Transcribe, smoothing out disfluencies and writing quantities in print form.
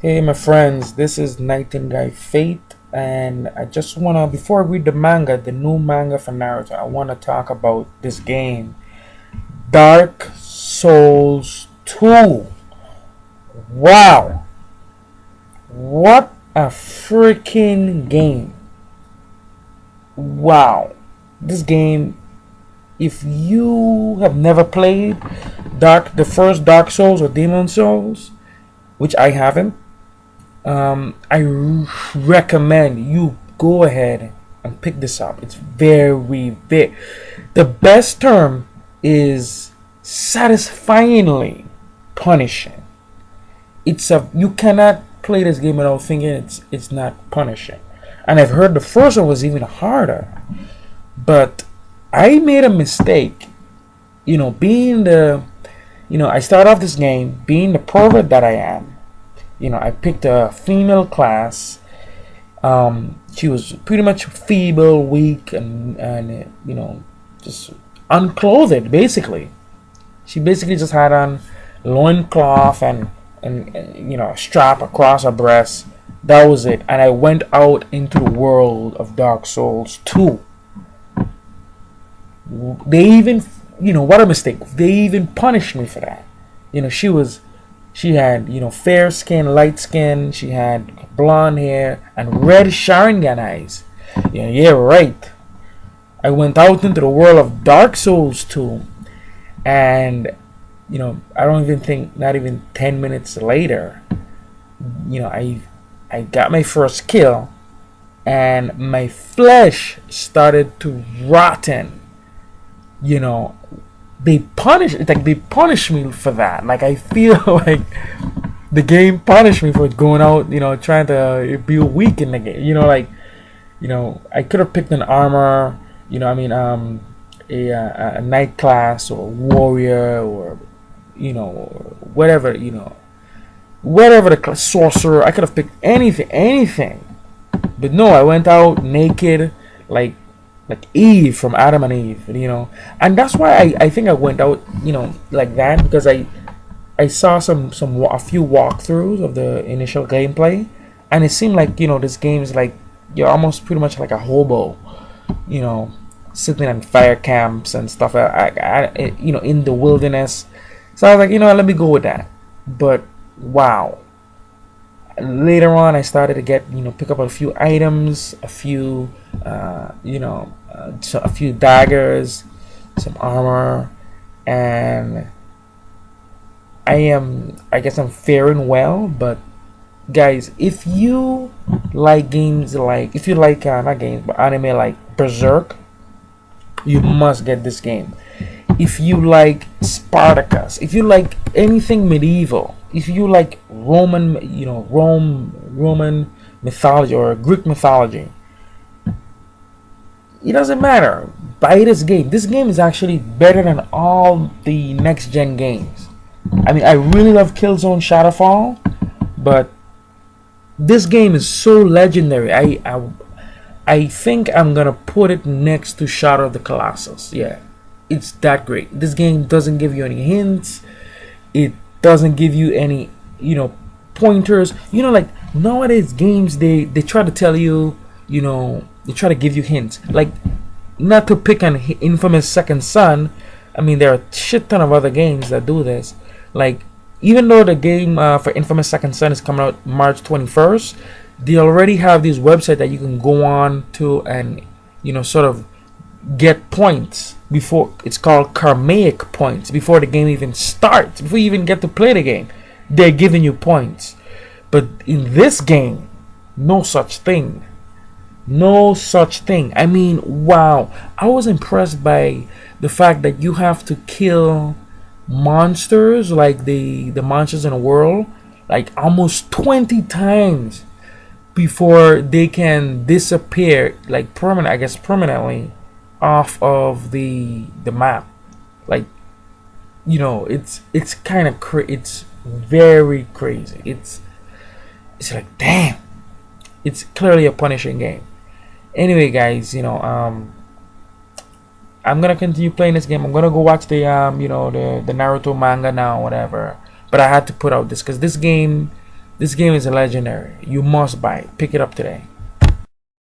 Hey, my friends, this is Nightinguy Fate, and I just wanna, before I read the manga, the new manga for Naruto, I wanna talk about this game, Dark Souls 2. Wow, what a freaking game! Wow, this game, if you have never played the first Dark Souls or Demon Souls, which I haven't, I recommend you go ahead and pick this up. It's very, very. The best term is satisfyingly punishing. You cannot play this game without thinking it's not punishing. And I've heard the first one was even harder, but I made a mistake. Being I start off this game being the pervert that I am. I picked a female class. She was pretty much feeble, weak, and just unclothed. Basically, she basically just had on loincloth and a strap across her breast. That was it. And I went out into the world of Dark Souls 2. They even, what a mistake. They even punished me for that. She had, fair skin, light skin. She had blonde hair and red Sharingan eyes. Yeah, right. I went out into the world of Dark Souls 2, and I don't even think, not even 10 minutes later, I got my first kill, and my flesh started to rotten. You know, they punish me for that. Like, I feel like the game punished me for going out, trying to be weak in the game. I could have picked an armor, a knight class or warrior or whatever, whatever the sorcerer. I could have picked anything. But no, I went out naked, like Eve from Adam and Eve, and that's why I think I went out, like that, because I saw a few walkthroughs of the initial gameplay, and it seemed like this game is like you're almost pretty much like a hobo, sitting in fire camps and stuff, in the wilderness. So I was like, let me go with that. But wow, later on I started to get pick up a few items, a few a few daggers, some armor, and I guess I'm faring well. But guys, if you like games, like if you like not games but anime like Berserk, you must get this game. If you like Spartacus, if you like anything medieval, if you like Roman mythology or Greek mythology, it doesn't matter. Buy this game. This game is actually better than all the next gen games. I mean, I really love Killzone Shadowfall, but this game is so legendary. I think I'm gonna put it next to Shadow of the Colossus. Yeah, it's that great. This game doesn't give you any hints. It doesn't give you any, pointers. Like nowadays games, they try to tell you, they try to give you hints. Like, not to pick on Infamous Second Son. I mean, there are a shit ton of other games that do this. Like, even though the game for Infamous Second Son is coming out March 21st, they already have this website that you can go on to and sort of get points before. It's called karmic points before the game even starts, before you even get to play the game. They're giving you points. But in this game, no such thing. No such thing. I mean, wow. I was impressed by the fact that you have to kill monsters, like the monsters in the world, like almost 20 times before they can disappear, like permanently off of the map. Like, it's kind of it's very crazy. It's like, damn. It's clearly a punishing game. Anyway, guys, I'm gonna continue playing this game. I'm gonna go watch the Naruto manga now, whatever. But I had to put out this because this game This game is legendary. You must buy it. Pick it up today.